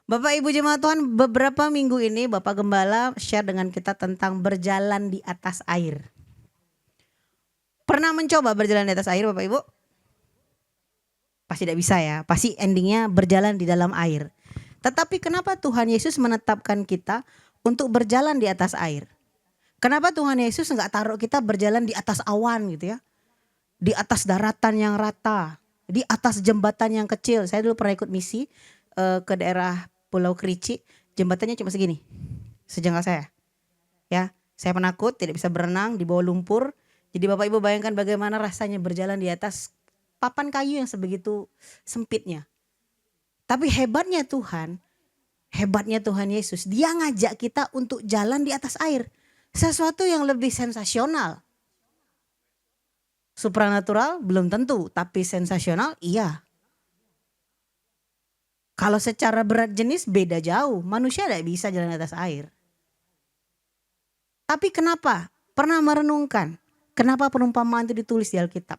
Bapak Ibu jemaat Tuhan, beberapa minggu ini Bapak Gembala share dengan kita tentang berjalan di atas air. Pernah mencoba berjalan di atas air Bapak Ibu? Pasti tidak bisa ya, pasti endingnya berjalan di dalam air. Tetapi kenapa Tuhan Yesus menetapkan kita untuk berjalan di atas air? Kenapa Tuhan Yesus nggak taruh kita berjalan di atas awan gitu ya? Di atas daratan yang rata, di atas jembatan yang kecil. Saya dulu pernah ikut misi ke daerah Pulau Kerici, jembatannya cuma segini, sejengkal saya. Ya, saya penakut, tidak bisa berenang di bawah lumpur. Jadi Bapak Ibu bayangkan bagaimana rasanya berjalan di atas papan kayu yang sebegitu sempitnya. Tapi hebatnya Tuhan Yesus, Dia ngajak kita untuk jalan di atas air. Sesuatu yang lebih sensasional. Supranatural belum tentu, tapi sensasional iya. Kalau secara berat jenis beda jauh, manusia tidak bisa jalan di atas air. Tapi kenapa? Pernah merenungkan, kenapa perumpamaan itu ditulis di Alkitab?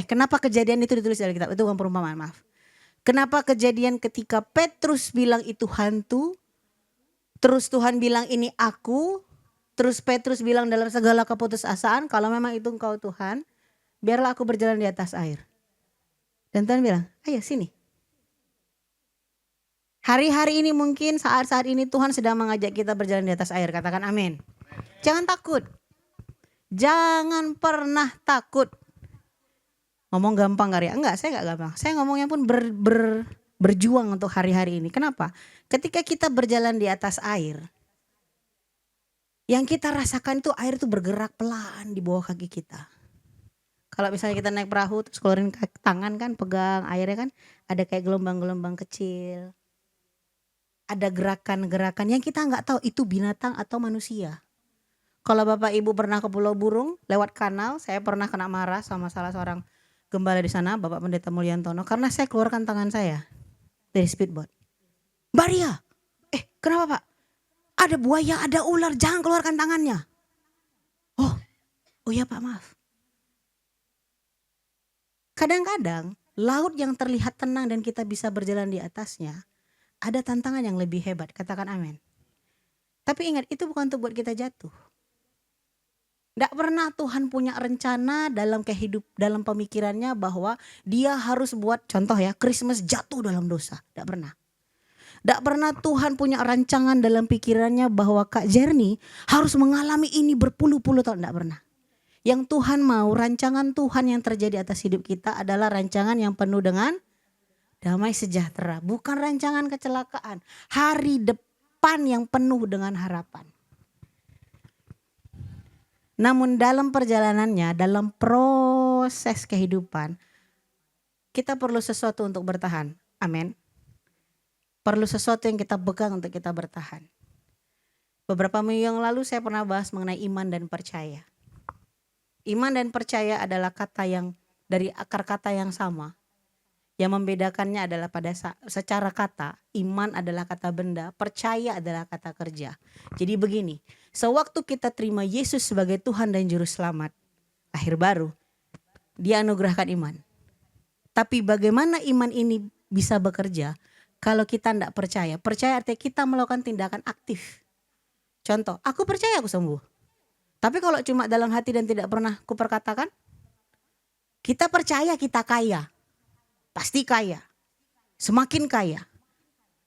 Kenapa kejadian itu ditulis di Alkitab? Itu bukan perumpamaan, maaf. Kenapa kejadian ketika Petrus bilang itu hantu, terus Tuhan bilang ini aku, terus Petrus bilang dalam segala keputusasaan, kalau memang itu engkau Tuhan, biarlah aku berjalan di atas air. Dan Tuhan bilang, ayo sini. Hari-hari ini mungkin saat-saat ini Tuhan sedang mengajak kita berjalan di atas air. Katakan amin. Jangan takut. Jangan pernah takut. Ngomong gampang Karya? Enggak, saya enggak gampang. Saya ngomongnya pun berjuang untuk hari-hari ini. Kenapa? Ketika kita berjalan di atas air, yang kita rasakan itu air itu bergerak pelan di bawah kaki kita. Kalau misalnya kita naik perahu terus keluarin tangan kan, pegang airnya kan, ada kayak gelombang-gelombang kecil. Ada gerakan-gerakan yang kita nggak tahu itu binatang atau manusia. Kalau Bapak Ibu pernah ke Pulau Burung lewat kanal, saya pernah kena marah sama salah seorang gembala di sana, Bapak Pendeta Mulyantono, karena saya keluarkan tangan saya dari speedboat. Baria, kenapa Pak? Ada buaya, ada ular, jangan keluarkan tangannya. Oh ya Pak, maaf. Kadang-kadang laut yang terlihat tenang dan kita bisa berjalan di atasnya, ada tantangan yang lebih hebat, katakan amin. Tapi ingat, itu bukan untuk buat kita jatuh. Tidak pernah Tuhan punya rencana dalam dalam pemikirannya bahwa Dia harus buat, contoh ya, Christmas jatuh dalam dosa. Tidak pernah. Tidak pernah Tuhan punya rancangan dalam pikirannya bahwa Kak Jerni harus mengalami ini berpuluh-puluh tahun. Tidak pernah. Yang Tuhan mau, rancangan Tuhan yang terjadi atas hidup kita adalah rancangan yang penuh dengan damai sejahtera, bukan rancangan kecelakaan. Hari depan yang penuh dengan harapan. Namun dalam perjalanannya, dalam proses kehidupan, kita perlu sesuatu untuk bertahan. Amin. Perlu sesuatu yang kita pegang untuk kita bertahan. Beberapa minggu yang lalu saya pernah bahas mengenai iman dan percaya. Iman dan percaya adalah kata yang dari akar kata yang sama. Yang membedakannya adalah pada secara kata, iman adalah kata benda, percaya adalah kata kerja. Jadi begini, sewaktu kita terima Yesus sebagai Tuhan dan Juru Selamat, lahir baru, Dia anugerahkan iman. Tapi bagaimana iman ini bisa bekerja kalau kita tidak percaya? Percaya artinya kita melakukan tindakan aktif. Contoh, aku percaya aku sembuh. Tapi kalau cuma dalam hati dan tidak pernah kuperkatakan, kita percaya kita kaya. Pasti kaya, semakin kaya.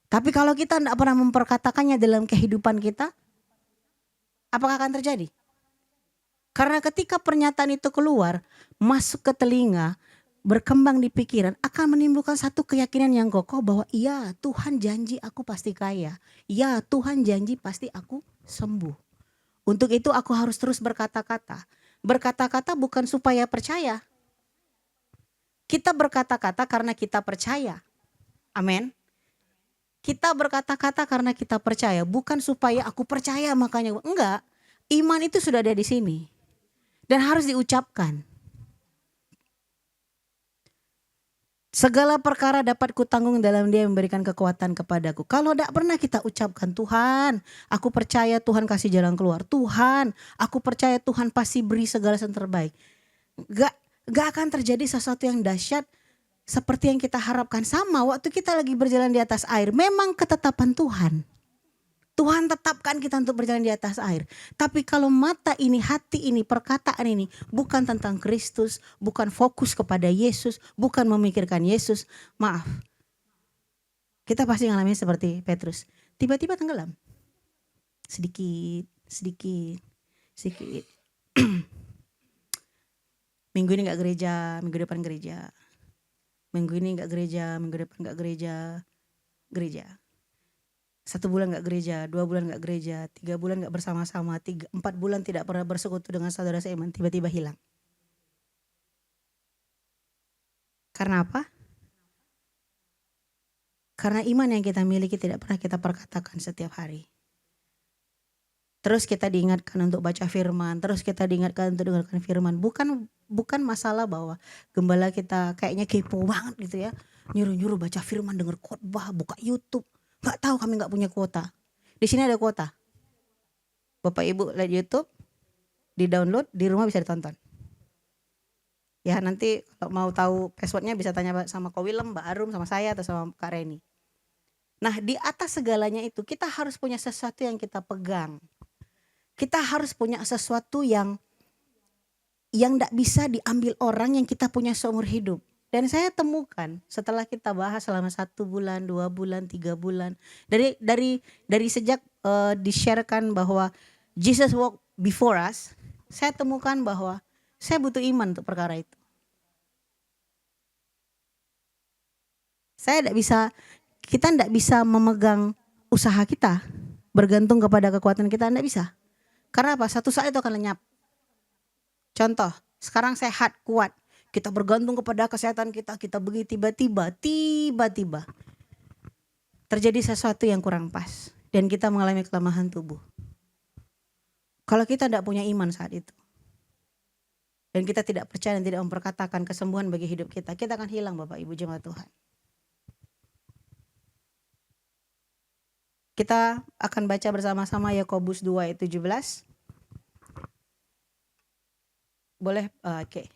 Tapi kalau kita tidak pernah memperkatakannya dalam kehidupan kita, apakah akan terjadi? Karena ketika pernyataan itu keluar, masuk ke telinga, berkembang di pikiran, akan menimbulkan satu keyakinan yang kokoh bahwa iya, Tuhan janji aku pasti kaya. Iya, Tuhan janji pasti aku sembuh. Untuk itu aku harus terus berkata-kata. Berkata-kata bukan supaya percaya. Kita berkata-kata karena kita percaya. Amin. Kita berkata-kata karena kita percaya, bukan supaya aku percaya makanya. Enggak. Iman itu sudah ada di sini. Dan harus diucapkan. Segala perkara dapat kutanggung dalam Dia yang memberikan kekuatan kepadaku. Kalau tidak pernah kita ucapkan, Tuhan, aku percaya Tuhan kasih jalan keluar. Tuhan, aku percaya Tuhan pasti beri segala yang terbaik. Gak akan terjadi sesuatu yang dahsyat seperti yang kita harapkan. Sama waktu kita lagi berjalan di atas air, memang ketetapan Tuhan. Tuhan tetapkan kita untuk berjalan di atas air. Tapi kalau mata ini, hati ini, perkataan ini bukan tentang Kristus, bukan fokus kepada Yesus, bukan memikirkan Yesus, maaf. Kita pasti ngalamin seperti Petrus. Tiba-tiba tenggelam. Sedikit. Minggu ini gak gereja, minggu depan gereja. Minggu ini gak gereja, minggu depan gak gereja. 1 bulan gak gereja, 2 bulan gak gereja, 3 bulan gak bersama-sama, 4 bulan tidak pernah bersekutu dengan saudara seiman, tiba-tiba hilang. Karena apa? Karena iman yang kita miliki tidak pernah kita perkatakan setiap hari. Terus kita diingatkan untuk baca firman, terus kita diingatkan untuk dengarkan firman. Bukan masalah bahwa gembala kita kayaknya kepo banget gitu ya. Nyuruh-nyuruh baca firman, denger khotbah, buka YouTube. Gak tahu, kami gak punya kuota. Di sini ada kuota. Bapak Ibu lihat YouTube, di download, di rumah bisa ditonton. Ya nanti kalau mau tahu passwordnya bisa tanya sama Ko Willem, Mbak Arum, sama saya atau sama Kak Reni. Nah di atas segalanya itu kita harus punya sesuatu yang kita pegang. Kita harus punya sesuatu yang gak bisa diambil orang, yang kita punya seumur hidup. Dan saya temukan setelah kita bahas selama 1 bulan, 2 bulan, 3 bulan. Dari sejak di-sharekan bahwa Jesus walk before us, saya temukan bahwa saya butuh iman untuk perkara itu. Kita tidak bisa memegang usaha kita, bergantung kepada kekuatan kita, tidak bisa. Karena apa? Satu saat itu akan lenyap. Contoh, sekarang sehat, kuat. Kita bergantung kepada kesehatan kita begitu tiba-tiba terjadi sesuatu yang kurang pas dan kita mengalami kelemahan tubuh. Kalau kita tidak punya iman saat itu dan kita tidak percaya dan tidak memperkatakan kesembuhan bagi hidup kita akan hilang, Bapak Ibu jemaat Tuhan. Kita akan baca bersama-sama Yakobus 2 ayat 17. Boleh? Oke.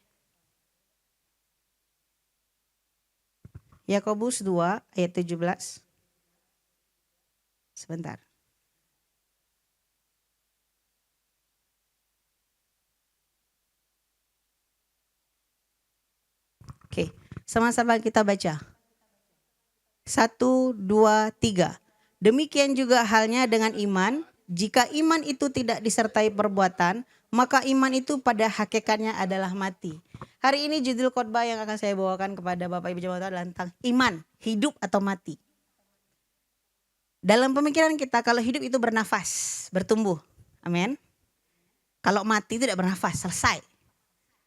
Yakobus 2 ayat 17. Sebentar. Oke, sama-sama kita baca. 1, 2, 3. Demikian juga halnya dengan iman. Jika iman itu tidak disertai perbuatan, maka iman itu pada hakikatnya adalah mati. Hari ini judul khotbah yang akan saya bawakan kepada Bapak Ibu jemaat adalah tentang iman, hidup atau mati. Dalam pemikiran kita kalau hidup itu bernafas, bertumbuh. Amin. Kalau mati itu tidak bernafas, selesai.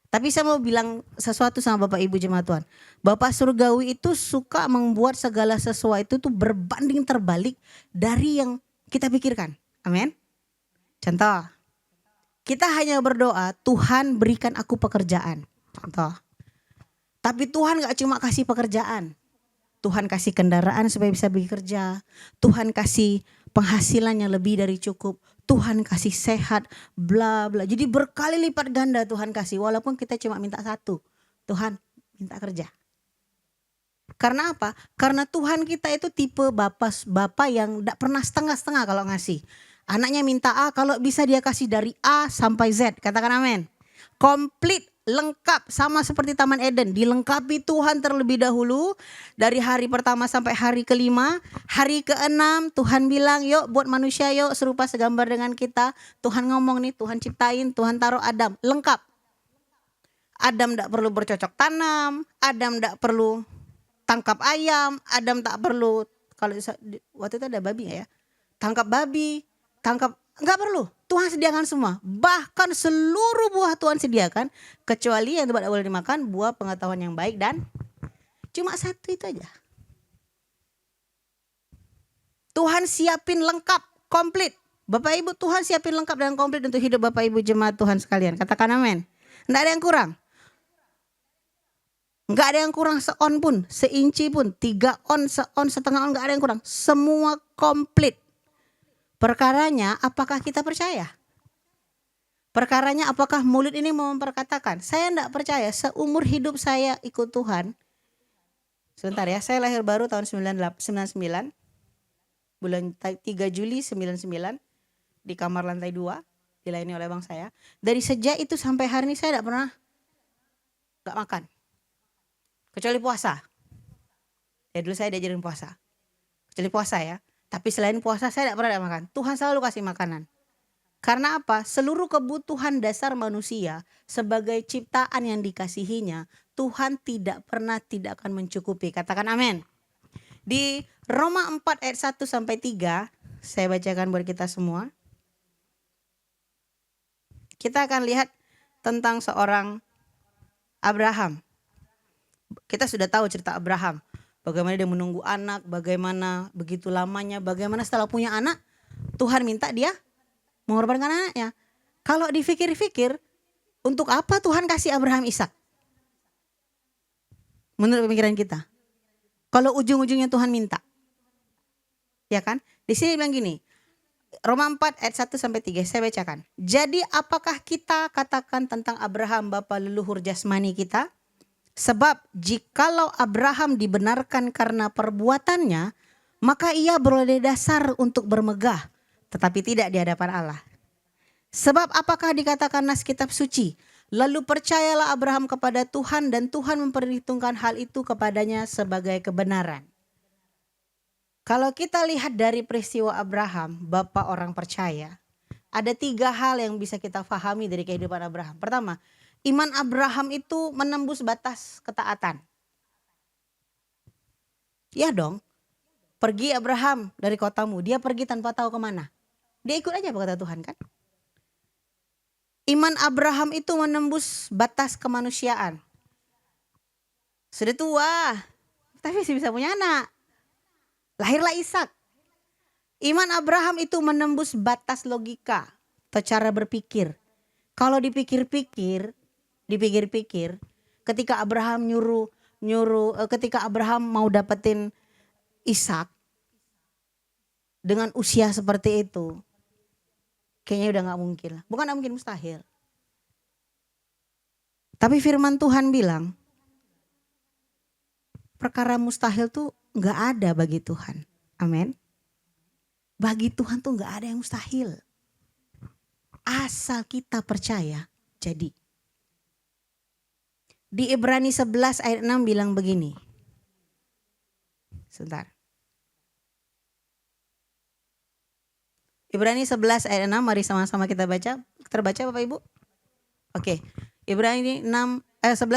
Tapi saya mau bilang sesuatu sama Bapak Ibu jemaat Tuhan. Bapak surgawi itu suka membuat segala sesuatu itu berbanding terbalik dari yang kita pikirkan. Amin. Contoh, kita hanya berdoa, Tuhan berikan aku pekerjaan. Contoh. Tapi Tuhan gak cuma kasih pekerjaan. Tuhan kasih kendaraan supaya bisa bekerja. Tuhan kasih penghasilan yang lebih dari cukup. Tuhan kasih sehat, bla bla. Jadi berkali lipat ganda Tuhan kasih. Walaupun kita cuma minta 1. Tuhan minta kerja. Karena apa? Karena Tuhan kita itu tipe bapak yang gak pernah setengah-setengah kalau ngasih. Anaknya minta A, kalau bisa dia kasih dari A sampai Z. Katakan amin. Komplit, lengkap, sama seperti Taman Eden. Dilengkapi Tuhan terlebih dahulu. Dari hari pertama sampai hari ke-5. Hari ke-6 Tuhan bilang, yuk buat manusia yuk serupa segambar dengan kita. Tuhan ngomong nih, Tuhan ciptain, Tuhan taruh Adam. Lengkap. Adam tidak perlu bercocok tanam. Adam tidak perlu tangkap ayam. Adam tak perlu, kalau waktu itu ada babi ya. Tangkap babi. Enggak perlu, Tuhan sediakan semua. Bahkan seluruh buah Tuhan sediakan, kecuali yang tidak boleh dimakan, buah pengetahuan yang baik dan cuma 1 itu aja. Tuhan siapin lengkap, komplit. Bapak Ibu, Tuhan siapin lengkap dan komplit untuk hidup Bapak Ibu jemaat Tuhan sekalian. Katakan amin. Enggak ada yang kurang. Enggak ada yang kurang se-on pun, seinci pun, 3 on, se-on, setengah on, enggak ada yang kurang. Semua komplit. Perkaranya apakah kita percaya? Perkaranya apakah mulut ini mau memperkatakan? Saya tidak percaya, seumur hidup saya ikut Tuhan. Sebentar ya, saya lahir baru tahun 99, bulan 3 Juli 99, di kamar lantai 2, dilayani oleh abang saya. Dari sejak itu sampai hari ini saya tidak pernah gak makan. Kecuali puasa. Ya dulu saya diajarin puasa. Kecuali puasa ya. Tapi selain puasa saya tidak pernah makan. Tuhan selalu kasih makanan. Karena apa? Seluruh kebutuhan dasar manusia sebagai ciptaan yang dikasihinya, Tuhan tidak pernah tidak akan mencukupi. Katakan amin. Di Roma 4 ayat 1 sampai 3, saya bacakan buat kita semua. Kita akan lihat tentang seorang Abraham. Kita sudah tahu cerita Abraham. Bagaimana dia menunggu anak, bagaimana begitu lamanya, bagaimana setelah punya anak, Tuhan minta dia mengorbankan anaknya. Kalau dipikir-pikir, untuk apa Tuhan kasih Abraham Ishak? Menurut pemikiran kita. Kalau ujung-ujungnya Tuhan minta. Ya kan? Di sini bilang gini. Roma 4 ayat 1 sampai 3 saya bacakan. Jadi apakah kita katakan tentang Abraham bapa leluhur jasmani kita? Sebab jikalau Abraham dibenarkan karena perbuatannya, maka ia beroleh dasar untuk bermegah, tetapi tidak di hadapan Allah. Sebab apakah dikatakan nas kitab suci? Lalu percayalah Abraham kepada Tuhan dan Tuhan memperhitungkan hal itu kepadanya sebagai kebenaran. Kalau kita lihat dari peristiwa Abraham, bapa orang percaya, ada 3 hal yang bisa kita pahami dari kehidupan Abraham. Pertama, iman Abraham itu menembus batas ketaatan. Ya dong, pergi Abraham dari kotamu, dia pergi tanpa tahu kemana. Dia ikut aja apa kata Tuhan kan. Iman Abraham itu menembus batas kemanusiaan. Sudah tua, tapi masih bisa punya anak. Lahirlah Ishak. Iman Abraham itu menembus batas logika atau cara berpikir. Kalau dipikir-pikir, ketika Abraham ketika Abraham mau dapetin Ishak dengan usia seperti itu, kayaknya udah nggak mungkin lah. Bukan nggak mungkin, mustahil. Tapi firman Tuhan bilang, perkara mustahil tuh nggak ada bagi Tuhan. Amin. Bagi Tuhan tuh nggak ada yang mustahil. Asal kita percaya, jadi. Di Ibrani 11 ayat 6 bilang begini. Sebentar. Ibrani 11 ayat 6, mari sama-sama kita baca. Terbaca Bapak Ibu? Oke. Ibrani 11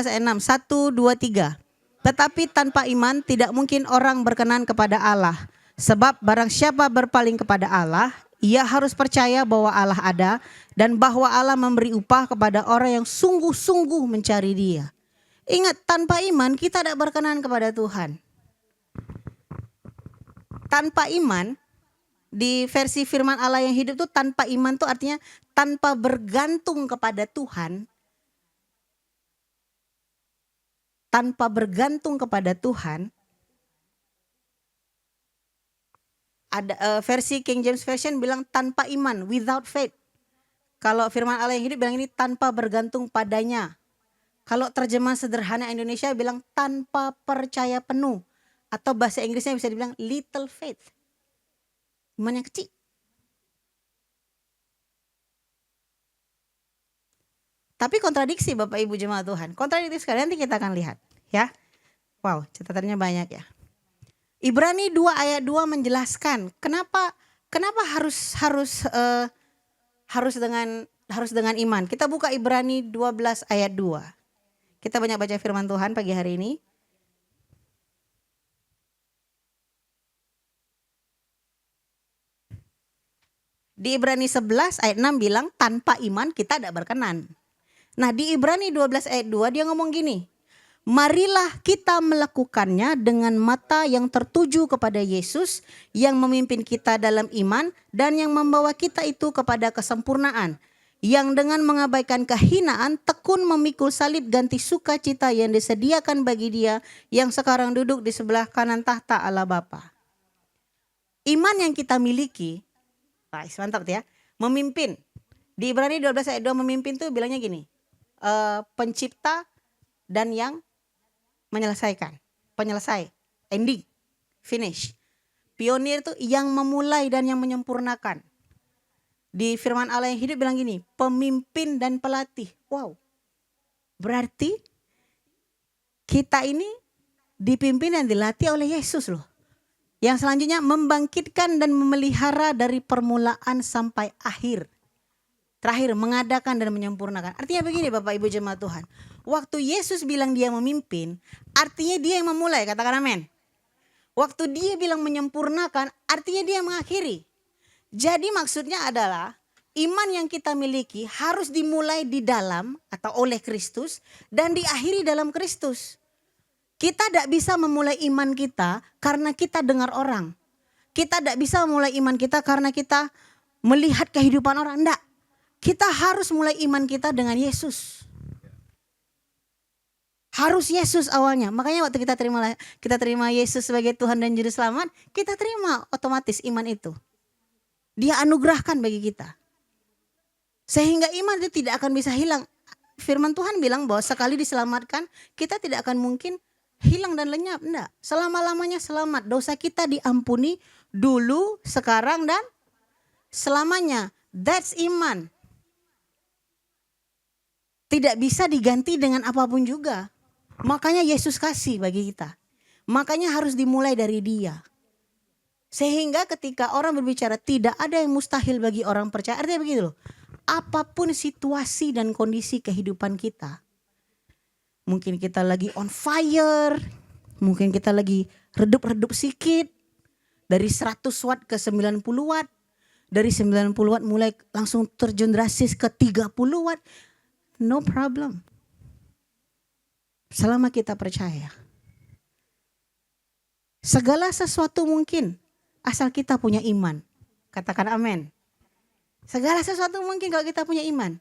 ayat 6, 1, 2, 3. Tetapi tanpa iman tidak mungkin orang berkenan kepada Allah. Sebab barang siapa berpaling kepada Allah, ia harus percaya bahwa Allah ada dan bahwa Allah memberi upah kepada orang yang sungguh-sungguh mencari Dia. Ingat, tanpa iman kita tidak berkenan kepada Tuhan. Tanpa iman, di versi firman Allah yang hidup itu tanpa iman itu artinya tanpa bergantung kepada Tuhan. Tanpa bergantung kepada Tuhan. Ada versi King James Version bilang tanpa iman, without faith. Kalau firman Allah yang hidup bilang ini tanpa bergantung padanya. Kalau terjemahan sederhana Indonesia bilang tanpa percaya penuh. Atau bahasa Inggrisnya bisa dibilang little faith. Iman yang kecil. Tapi kontradiksi Bapak Ibu jemaat Tuhan. Kontradiksi sekali, nanti kita akan lihat. Ya. Wow, catatannya banyak ya. Ibrani 2 ayat 2 menjelaskan kenapa harus dengan iman. Kita buka Ibrani 12 ayat 2. Kita banyak baca firman Tuhan pagi hari ini. Di Ibrani 11 ayat 6 bilang tanpa iman kita tidak berkenan. Nah di Ibrani 12 ayat 2 dia ngomong gini. Marilah kita melakukannya dengan mata yang tertuju kepada Yesus yang memimpin kita dalam iman dan yang membawa kita itu kepada kesempurnaan. Yang dengan mengabaikan kehinaan tekun memikul salib ganti sukacita yang disediakan bagi Dia yang sekarang duduk di sebelah kanan tahta Allah Bapa. Iman yang kita miliki, mantap ya, memimpin. Di Ibrani 12 ayat 2 memimpin tuh bilangnya gini, pencipta dan yang menyelesaikan. penyelesai, ending, finish. Pionir itu yang memulai dan yang menyempurnakan. Di firman Allah yang hidup bilang gini, pemimpin dan pelatih. Wow. Berarti kita ini dipimpin dan dilatih oleh Yesus loh. Yang selanjutnya membangkitkan dan memelihara dari permulaan sampai akhir. Terakhir mengadakan dan menyempurnakan. Artinya begini Bapak Ibu jemaat Tuhan. Waktu Yesus bilang dia memimpin, artinya dia yang memulai, katakan amin. Waktu dia bilang menyempurnakan, artinya dia mengakhiri. Jadi maksudnya adalah iman yang kita miliki harus dimulai di dalam atau oleh Kristus dan diakhiri dalam Kristus. Kita tidak bisa memulai iman kita karena kita dengar orang. Kita tidak bisa memulai iman kita karena kita melihat kehidupan orang. Tidak. Kita harus mulai iman kita dengan Yesus. Harus Yesus awalnya. Makanya waktu kita terima Yesus sebagai Tuhan dan Juru Selamat, kita terima otomatis iman itu. Dia anugerahkan bagi kita. Sehingga iman itu tidak akan bisa hilang. Firman Tuhan bilang bahwa sekali diselamatkan, kita tidak akan mungkin hilang dan lenyap. Enggak. Selama-lamanya selamat. Dosa kita diampuni dulu, sekarang, dan selamanya. That's iman. Tidak bisa diganti dengan apapun juga. Makanya Yesus kasih bagi kita. Makanya harus dimulai dari Dia. Sehingga ketika orang berbicara tidak ada yang mustahil bagi orang percaya. Artinya begitu loh. Apapun situasi dan kondisi kehidupan kita. Mungkin kita lagi on fire. Mungkin kita lagi redup-redup sikit. Dari 100 watt ke 90 watt. Dari 90 watt mulai langsung terjun drastis ke 30 watt. No problem. Selama kita percaya. Segala sesuatu mungkin asal kita punya iman. Katakan amin. Segala sesuatu mungkin kalau kita punya iman.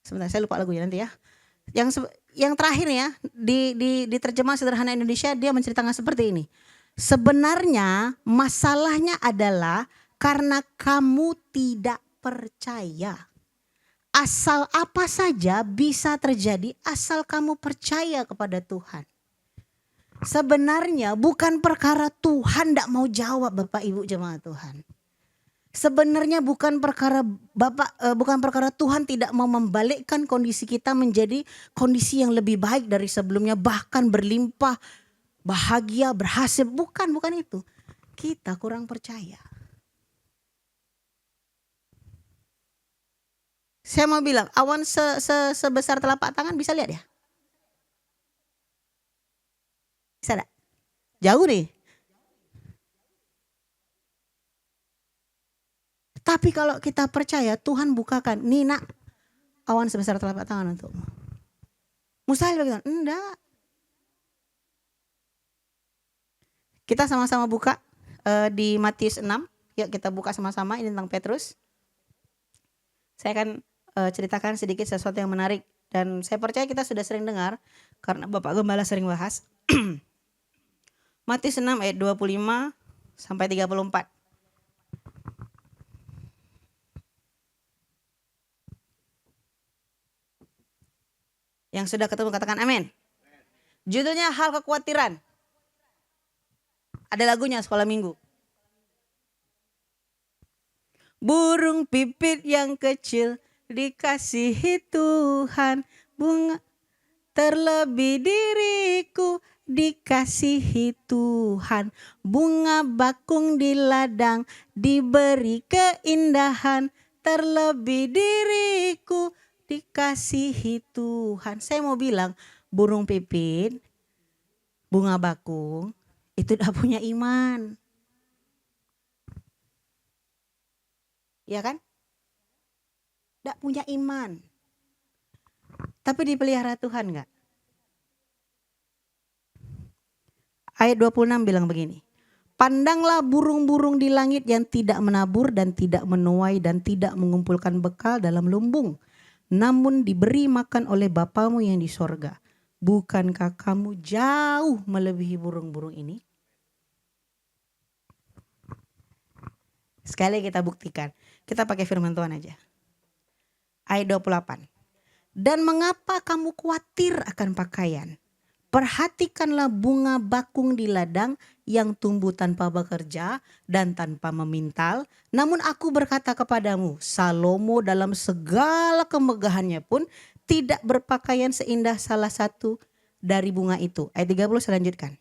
Sebentar saya lupa lagunya nanti ya. Yang terakhir ya di terjemah sederhana Indonesia dia menceritakan seperti ini. Sebenarnya masalahnya adalah karena kamu tidak percaya. Asal apa saja bisa terjadi asal kamu percaya kepada Tuhan. Sebenarnya bukan perkara Tuhan tidak mau jawab Bapak Ibu jemaat Tuhan. Sebenarnya bukan perkara Tuhan tidak mau membalikkan kondisi kita menjadi kondisi yang lebih baik dari sebelumnya, bahkan berlimpah, bahagia, berhasil. Bukan itu. Kita kurang percaya. Saya mau bilang awan sebesar telapak tangan bisa lihat ya? Bisa enggak? Jauh nih. Tapi kalau kita percaya Tuhan bukakan. Nih nak, awan sebesar telapak tangan untukmu. Mustahil bagaimana? Enggak. Kita sama-sama buka di Matius 6. Yuk kita buka sama-sama, ini tentang Petrus. Saya akan ceritakan sedikit sesuatu yang menarik. Dan saya percaya kita sudah sering dengar. Karena Bapak Gembala sering bahas. Matius 6 ayat 25 sampai 34. Yang sudah ketemu katakan amin. Judulnya hal kekhawatiran. Ada lagunya sekolah minggu. Burung pipit yang kecil dikasihi Tuhan, bunga terlebih diriku dikasihi Tuhan, bunga bakung di ladang diberi keindahan, terlebih diriku dikasihi Tuhan. Saya mau bilang burung pipit, bunga bakung itu udah punya iman. Ya kan? Tidak punya iman. Tapi dipelihara Tuhan enggak? Ayat 26 bilang begini. Pandanglah burung-burung di langit yang tidak menabur dan tidak menuai dan tidak mengumpulkan bekal dalam lumbung. Namun diberi makan oleh Bapamu yang di sorga. Bukankah kamu jauh melebihi burung-burung ini? Sekali kita buktikan. Kita pakai firman Tuhan aja. Ayat 28. Dan mengapa kamu khawatir akan pakaian? Perhatikanlah bunga bakung di ladang yang tumbuh tanpa bekerja dan tanpa memintal. Namun aku berkata kepadamu, Salomo dalam segala kemegahannya pun tidak berpakaian seindah salah satu dari bunga itu. Ayat 30 saya lanjutkan.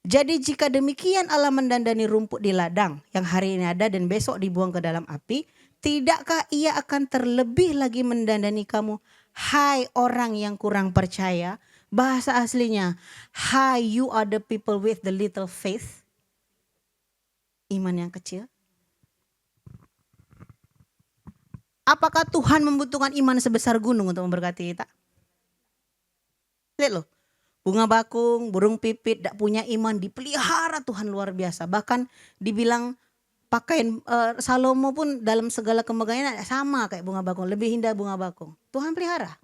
Jadi jika demikian Allah mendandani rumput di ladang yang hari ini ada dan besok dibuang ke dalam api, tidakkah ia akan terlebih lagi mendandani kamu, hai orang yang kurang percaya? Bahasa aslinya, hai you are the people with the little faith. Iman yang kecil. Apakah Tuhan membutuhkan iman sebesar gunung untuk memberkati kita? Lihat loh. Bunga bakung, burung pipit, tidak punya iman, dipelihara Tuhan luar biasa. Bahkan dibilang pakaian Salomo pun dalam segala kemegahannya sama kayak bunga bakung. Lebih indah bunga bakung. Tuhan pelihara.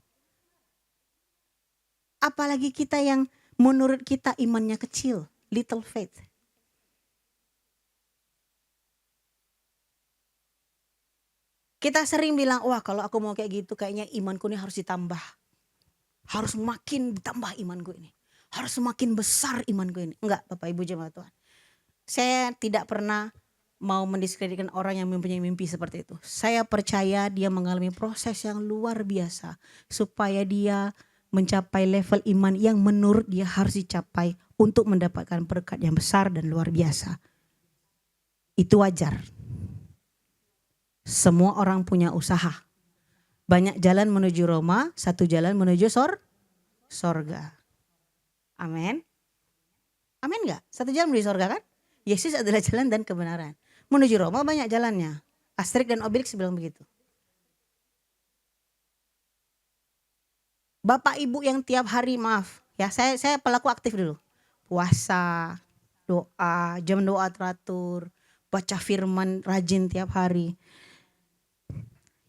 Apalagi kita yang menurut kita imannya kecil. Little faith. Kita sering bilang, wah kalau aku mau kayak gitu kayaknya imanku ini harus ditambah. Harus makin ditambah imanku ini. Harus semakin besar imanku ini. Enggak Bapak Ibu jemaat Tuhan. Saya tidak pernah mau mendiskreditkan orang yang mempunyai mimpi seperti itu. Saya percaya dia mengalami proses yang luar biasa. Supaya dia mencapai level iman yang menurut dia harus dicapai. Untuk mendapatkan berkat yang besar dan luar biasa. Itu wajar. Semua orang punya usaha. Banyak jalan menuju Roma, satu jalan menuju sorga. Amin. Amin gak? Satu jalan menuju sorga kan? Yesus adalah jalan dan kebenaran. Menuju Roma banyak jalannya. Asterix dan Obelix bilang begitu. Bapak ibu yang tiap hari maaf. Ya saya pelaku aktif dulu. Puasa, doa, jam doa teratur. Baca firman rajin tiap hari.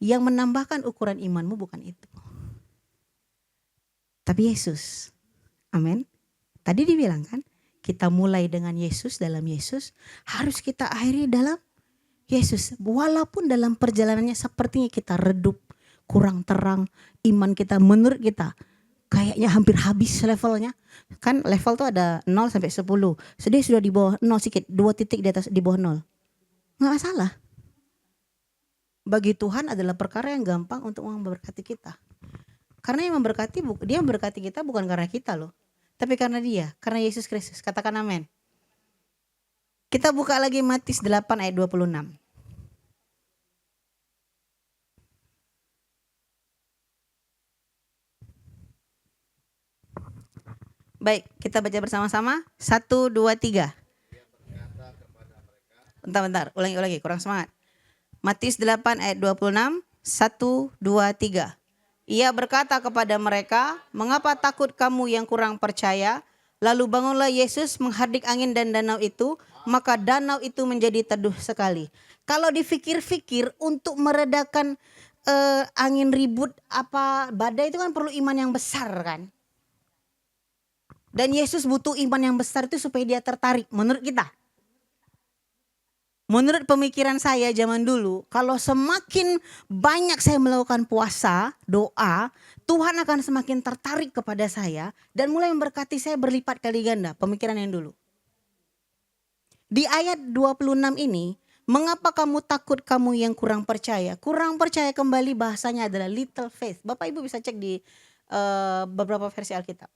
Yang menambahkan ukuran imanmu bukan itu. Tapi Yesus. Amin. Tadi dibilang kan, kita mulai dengan Yesus, dalam Yesus. Harus kita akhiri dalam Yesus. Walaupun dalam perjalanannya sepertinya kita redup, kurang terang. Iman kita menurut kita kayaknya hampir habis levelnya. Kan level tuh ada 0 sampai 10. Sedih sudah di bawah 0 sedikit, 2 titik di atas di bawah 0. Nggak masalah. Bagi Tuhan adalah perkara yang gampang untuk memberkati kita. Karena yang memberkati, dia memberkati kita bukan karena kita loh. Tapi karena dia, karena Yesus Kristus. Katakan amin. Kita buka lagi Matius 8 ayat 26. Baik, kita baca bersama-sama. 1, 2, 3. Bentar, ulangi, kurang semangat. Matius 8 ayat 26, 1, 2, 3. Ia berkata kepada mereka, mengapa takut kamu yang kurang percaya? Lalu bangunlah Yesus menghardik angin dan danau itu, maka danau itu menjadi teduh sekali. Kalau dipikir-fikir untuk meredakan angin ribut apa badai itu kan perlu iman yang besar kan. Dan Yesus butuh iman yang besar itu supaya dia tertarik menurut kita. Menurut pemikiran saya zaman dulu, kalau semakin banyak saya melakukan puasa, doa, Tuhan akan semakin tertarik kepada saya dan mulai memberkati saya berlipat kali ganda, pemikiran yang dulu. Di ayat 26 ini, mengapa kamu takut kamu yang kurang percaya? Kurang percaya kembali bahasanya adalah little faith. Bapak Ibu bisa cek di beberapa versi Alkitab.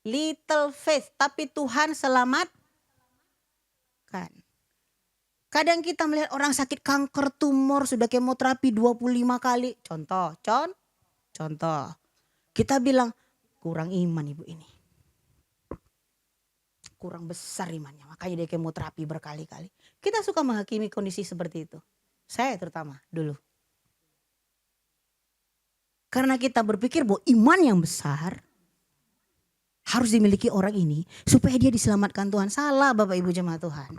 Little faith, tapi Tuhan selamat. Kadang kita melihat orang sakit kanker, tumor, sudah kemoterapi 25 kali. Contoh. Kita bilang kurang iman ibu ini. Kurang besar imannya, makanya dia kemoterapi berkali-kali. Kita suka menghakimi kondisi seperti itu. Saya terutama dulu. Karena kita berpikir bahwa iman yang besar harus dimiliki orang ini supaya dia diselamatkan Tuhan. Salah Bapak Ibu jemaat Tuhan.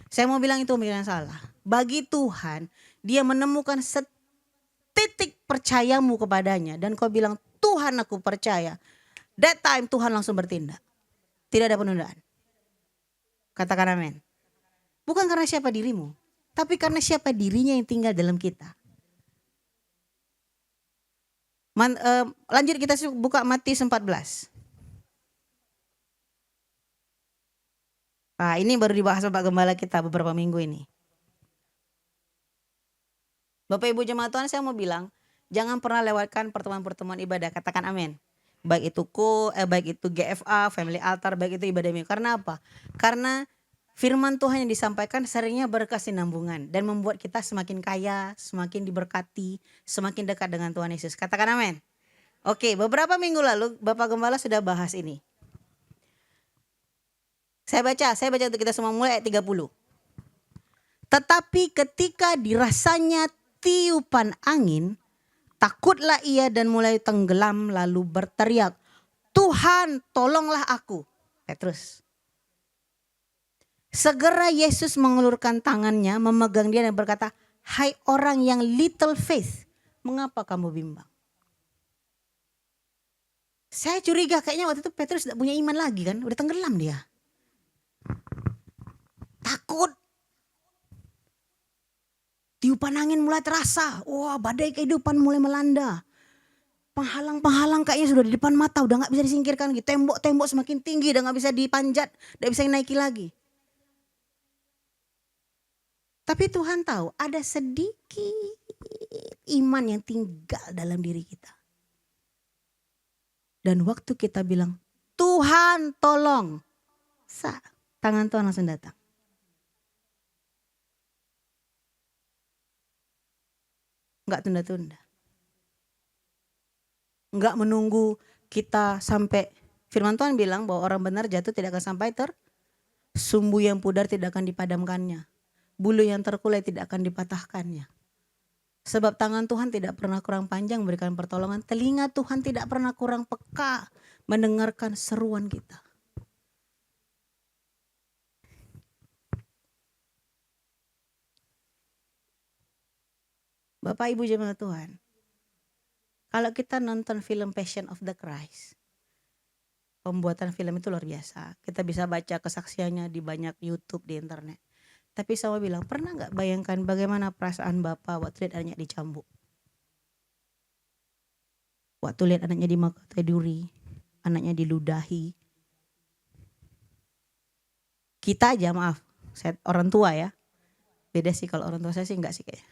Saya mau bilang itu pemikiran salah. Bagi Tuhan, dia menemukan setitik percayamu kepadanya. Dan kau bilang, Tuhan aku percaya. That time Tuhan langsung bertindak. Tidak ada penundaan. Katakan amin. Bukan karena siapa dirimu. Tapi karena siapa dirinya yang tinggal dalam kita. Lanjut kita buka Matius 14. Nah, ini baru dibahas Bapak Gembala kita beberapa minggu ini. Bapak Ibu jemaat Tuhan, saya mau bilang, jangan pernah lewatkan pertemuan-pertemuan ibadah. Katakan amin. Baik itu GFA, Family Altar, baik itu ibadah minggu. Karena apa? Karena firman Tuhan yang disampaikan seringnya berkesinambungan dan membuat kita semakin kaya, semakin diberkati, semakin dekat dengan Tuhan Yesus. Katakan amin. Oke, beberapa minggu lalu Bapak Gembala sudah bahas ini. Saya baca untuk kita semua mulai ayat 30. Tetapi ketika dirasanya tiupan angin, takutlah ia dan mulai tenggelam lalu berteriak, Tuhan tolonglah aku. Terus. Segera Yesus mengulurkan tangannya, memegang dia dan berkata, hai orang yang little faith, mengapa kamu bimbang? Saya curiga kayaknya waktu itu Petrus tidak punya iman lagi kan, udah tenggelam dia. Takut. Tiupan angin mulai terasa. Wah, badai kehidupan mulai melanda. Penghalang-penghalang kayaknya sudah di depan mata. Udah gak bisa disingkirkan lagi. Tembok-tembok semakin tinggi. Udah gak bisa dipanjat. Udah bisa naiki lagi. Tapi Tuhan tahu ada sedikit iman yang tinggal dalam diri kita. Dan waktu kita bilang, Tuhan tolong. Tangan Tuhan langsung datang. Enggak tunda-tunda. Enggak menunggu kita sampai, firman Tuhan bilang bahwa orang benar jatuh tidak akan sampai sumbu yang pudar tidak akan dipadamkannya. Bulu yang terkulai tidak akan dipatahkannya. Sebab tangan Tuhan tidak pernah kurang panjang memberikan pertolongan. Telinga Tuhan tidak pernah kurang peka mendengarkan seruan kita. Bapak Ibu jemaat Tuhan, kalau kita nonton film Passion of the Christ, pembuatan film itu luar biasa. Kita bisa baca kesaksiannya di banyak YouTube, di internet. Tapi saya bilang, pernah gak bayangkan bagaimana perasaan Bapak waktu lihat anaknya dicambuk? Waktu lihat anaknya dimakateduri, anaknya diludahi. Kita aja maaf, saya orang tua ya. Beda sih kalau orang tua saya sih enggak sih kayaknya.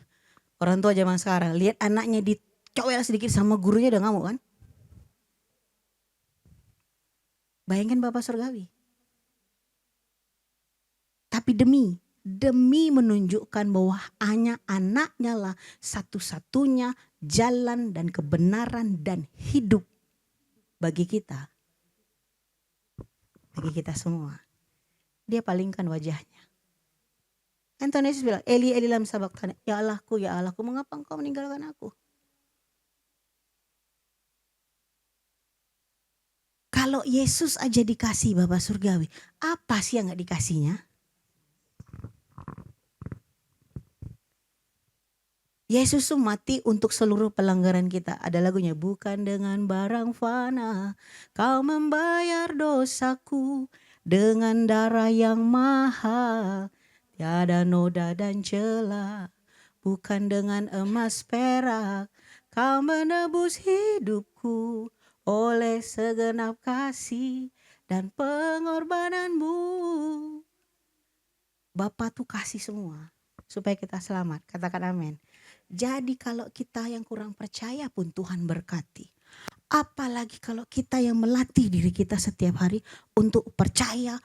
Orang tua zaman sekarang, lihat anaknya dicowel sedikit sama gurunya udah ngamuk kan? Bayangkan Bapak Surgawi. Tapi demi menunjukkan bahwa hanya anaknya lah satu-satunya jalan dan kebenaran dan hidup bagi kita. Bagi kita semua. Dia palingkan wajahnya. Tuhan Yesus bilang, Eli, Eli lam sabachthani. Ya Allahku, mengapa engkau meninggalkan aku? Kalau Yesus aja dikasih Bapak Surgawi, apa sih yang gak dikasihnya? Yesus mati untuk seluruh pelanggaran kita. Ada lagunya, bukan dengan barang fana, kau membayar dosaku dengan darah yang mahal. Tiada noda dan celah, bukan dengan emas perak, kau menebus hidupku oleh segenap kasih dan pengorbananmu. Bapa tuh kasih semua supaya kita selamat. Katakan amin. Jadi kalau kita yang kurang percaya pun Tuhan berkati. Apalagi kalau kita yang melatih diri kita setiap hari untuk percaya.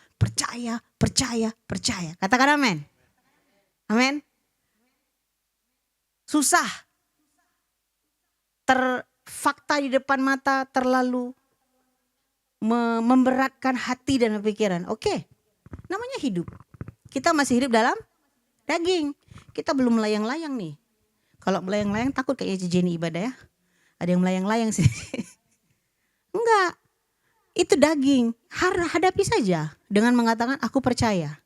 Katakan amin. Amin. Susah. Fakta di depan mata terlalu memberatkan hati dan pikiran. Oke. Namanya hidup. Kita masih hidup dalam daging. Kita belum melayang-layang nih. Kalau melayang-layang takut kayak Jenny ibadah ya. Ada yang melayang-layang sih. Enggak. Itu daging. Hadapi saja dengan mengatakan aku percaya.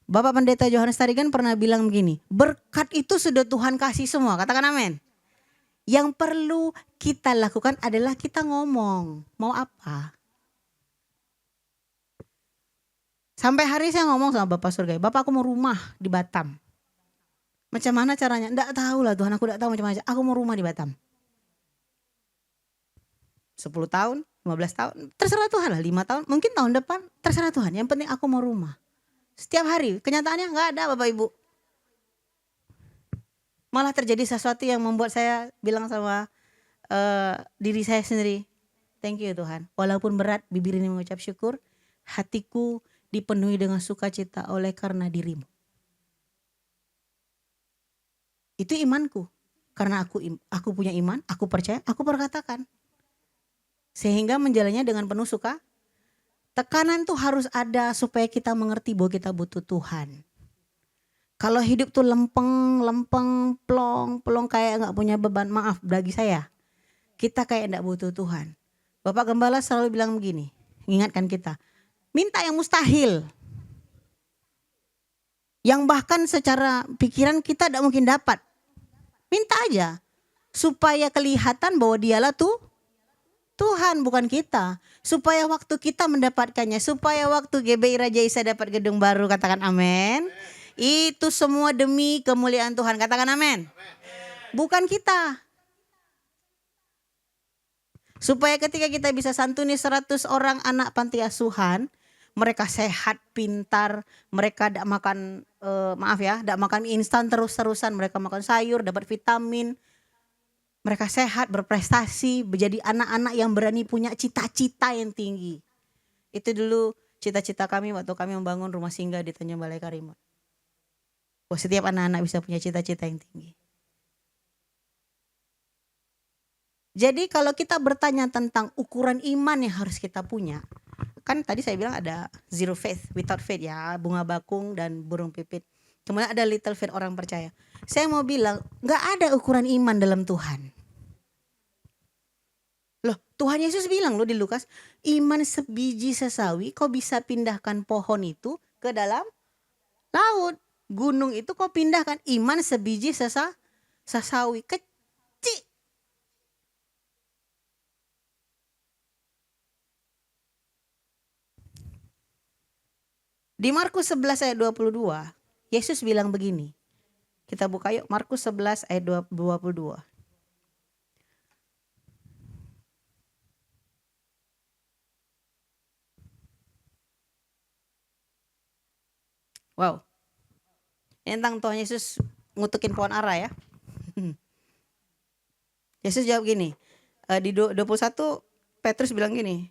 Bapak Pendeta Johannes Tarigan pernah bilang begini. Berkat itu sudah Tuhan kasih semua. Katakan amin. Yang perlu kita lakukan adalah kita ngomong. Mau apa? Sampai hari saya ngomong sama Bapak Surgawi. Bapak aku mau rumah di Batam. Macam mana caranya? Enggak tahu lah Tuhan, aku enggak tahu macam mana. Aku mau rumah di Batam. 10 tahun, 15 tahun, terserah Tuhan lah, 5 tahun, mungkin tahun depan, terserah Tuhan. Yang penting aku mau rumah. Setiap hari, kenyataannya nggak ada Bapak Ibu. Malah terjadi sesuatu yang membuat saya bilang sama diri saya sendiri, thank you Tuhan. Walaupun berat, bibir ini mengucap syukur, hatiku dipenuhi dengan sukacita oleh karena dirimu. Itu imanku. Karena aku punya iman, aku percaya, aku perkatakan. Sehingga menjalannya dengan penuh suka. Tekanan tuh harus ada supaya kita mengerti bahwa kita butuh Tuhan. Kalau hidup tuh lempeng, plong kayak gak punya beban, maaf bagi saya. Kita kayak gak butuh Tuhan. Bapak Gembala selalu bilang begini, mengingatkan kita. Minta yang mustahil. Yang bahkan secara pikiran kita gak mungkin dapat. Minta aja. Supaya kelihatan bahwa dialah tuh Tuhan, bukan kita. Supaya waktu kita mendapatkannya, supaya waktu GBI Raja Isa dapat gedung baru, katakan amin. Itu semua demi kemuliaan Tuhan, katakan amin. Bukan kita. Supaya ketika kita bisa santuni 100 orang anak panti asuhan, mereka sehat, pintar, mereka tidak makan, tidak makan mie instan terus-terusan, mereka makan sayur, dapat vitamin. Mereka sehat, berprestasi, menjadi anak-anak yang berani punya cita-cita yang tinggi. Itu dulu cita-cita kami waktu kami membangun rumah singgah di Tanjung Balai Karimun. Bahwa setiap anak-anak bisa punya cita-cita yang tinggi. Jadi kalau kita bertanya tentang ukuran iman yang harus kita punya, kan tadi saya bilang ada zero faith, without faith ya, bunga bakung dan burung pipit. Kemudian ada little faith, orang percaya. Saya mau bilang, gak ada ukuran iman dalam Tuhan. Loh, Tuhan Yesus bilang loh di Lukas, iman sebiji sesawi kau bisa pindahkan pohon itu ke dalam laut. Gunung itu kau pindahkan, iman sebiji sesawi kecil. Di Markus 11 ayat 22, Yesus bilang begini. Kita buka yuk Markus 11 ayat 22. Wow. Ini tentang Tuhan Yesus ngutukin pohon ara ya. Yesus jawab gini. Di 21 Petrus bilang gini.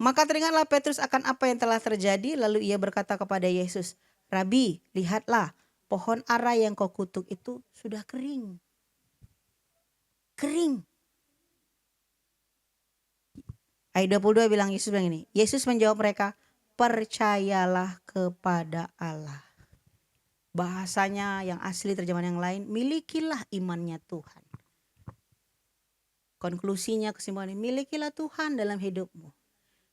Maka teringatlah Petrus akan apa yang telah terjadi, lalu ia berkata kepada Yesus, Rabi, lihatlah pohon ara yang kau kutuk itu sudah kering. Kering. Ayat 22 bilang, Yesus bilang ini. Yesus menjawab mereka, percayalah kepada Allah. Bahasanya yang asli, terjemahan yang lain, milikilah imannya Tuhan. Konklusinya, kesimpulannya, milikilah Tuhan dalam hidupmu.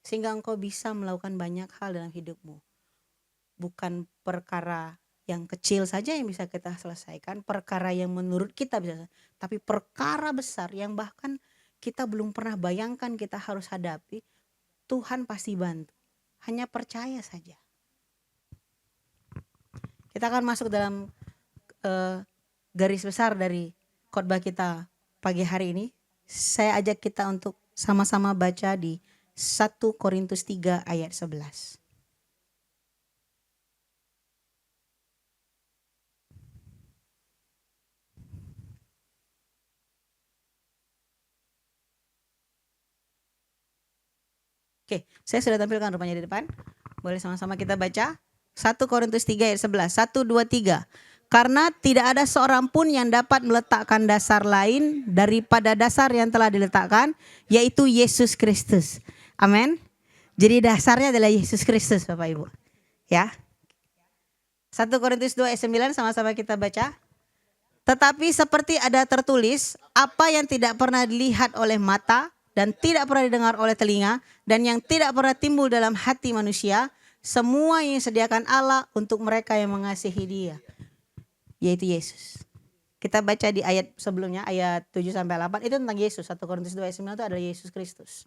Sehingga engkau bisa melakukan banyak hal dalam hidupmu. Bukan perkara yang kecil saja yang bisa kita selesaikan, perkara yang menurut kita bisa, tapi perkara besar yang bahkan kita belum pernah bayangkan kita harus hadapi, Tuhan pasti bantu. Hanya percaya saja. Kita akan masuk dalam garis besar dari khotbah kita pagi hari ini. Saya ajak kita untuk sama-sama baca di 1 Korintus 3 ayat 11. Oke, saya sudah tampilkan rupanya di depan. Boleh sama-sama kita baca. 1 Korintus 3 ayat 11. 1, 2, 3. Karena tidak ada seorang pun yang dapat meletakkan dasar lain daripada dasar yang telah diletakkan, yaitu Yesus Kristus. Amin. Jadi dasarnya adalah Yesus Kristus, Bapak Ibu. Ya. 1 Korintus 2 ayat 9, sama-sama kita baca. Tetapi seperti ada tertulis, apa yang tidak pernah dilihat oleh mata dan tidak pernah didengar oleh telinga dan yang tidak pernah timbul dalam hati manusia, semua yang disediakan Allah untuk mereka yang mengasihi Dia, yaitu Yesus. Kita baca di ayat sebelumnya, ayat 7-8, itu tentang Yesus. 1 Korintus 2 ayat 9 itu adalah Yesus Kristus.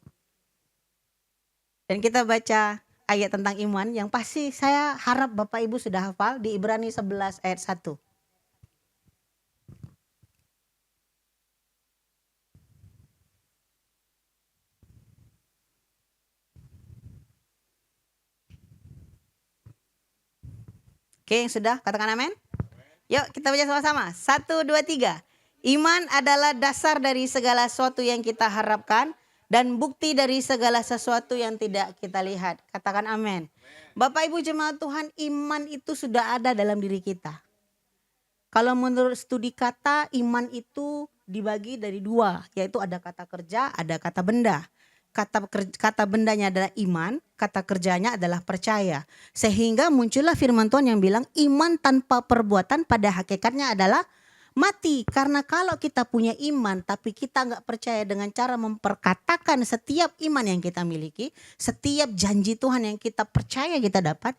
Dan kita baca ayat tentang iman yang pasti saya harap Bapak Ibu sudah hafal, di Ibrani 11 ayat 1. Oke, yang sudah katakan amin. Yuk kita baca sama-sama. 1, 2, 3. Iman adalah dasar dari segala sesuatu yang kita harapkan dan bukti dari segala sesuatu yang tidak kita lihat. Katakan amin. Bapak Ibu jemaat Tuhan, iman itu sudah ada dalam diri kita. Kalau menurut studi kata, iman itu dibagi dari dua, yaitu ada kata kerja, ada kata benda. Kata bendanya adalah iman, kata kerjanya adalah percaya. Sehingga muncullah firman Tuhan yang bilang iman tanpa perbuatan pada hakikatnya adalah mati. Karena kalau kita punya iman tapi kita nggak percaya dengan cara memperkatakan setiap iman yang kita miliki, setiap janji Tuhan yang kita percaya kita dapat,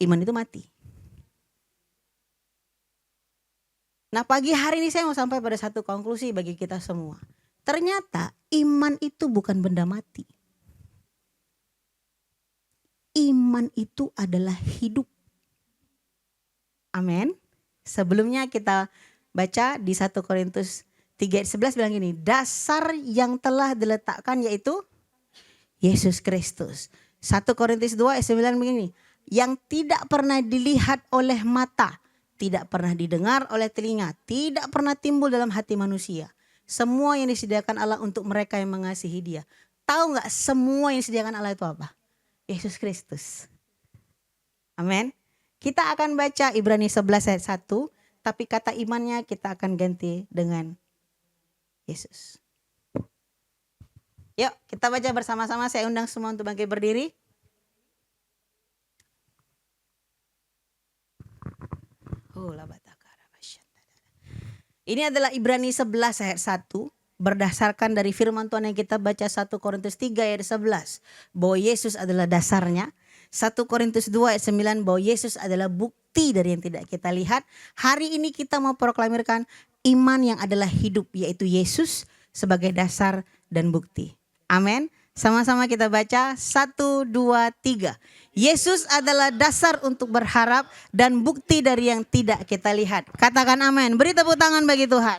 iman itu mati. Nah pagi hari ini saya mau sampai pada satu konklusi bagi kita semua. Ternyata iman itu bukan benda mati. Iman itu adalah hidup. Amin. Sebelumnya kita baca di 1 Korintus 3 ayat 11 bilang gini. Dasar yang telah diletakkan yaitu Yesus Kristus. 1 Korintus 2 ayat 9 begini. Yang tidak pernah dilihat oleh mata, tidak pernah didengar oleh telinga, tidak pernah timbul dalam hati manusia. Semua yang disediakan Allah untuk mereka yang mengasihi Dia. Tahu nggak semua yang disediakan Allah itu apa? Yesus Kristus. Amin. Kita akan baca Ibrani 11 ayat 1, tapi kata imannya kita akan ganti dengan Yesus. Yuk kita baca bersama-sama, saya undang semua untuk bangkit berdiri. Ini adalah Ibrani 11 ayat 1. Berdasarkan dari firman Tuhan yang kita baca 1 Korintus 3 ayat 11. Bahwa Yesus adalah dasarnya. 1 Korintus 2 ayat 9 bahwa Yesus adalah bukti dari yang tidak kita lihat. Hari ini kita mau proklamirkan iman yang adalah hidup, yaitu Yesus sebagai dasar dan bukti. Amin. Sama-sama kita baca 1, 2, 3. Yesus adalah dasar untuk berharap dan bukti dari yang tidak kita lihat. Katakan amin. Beri tepuk tangan bagi Tuhan.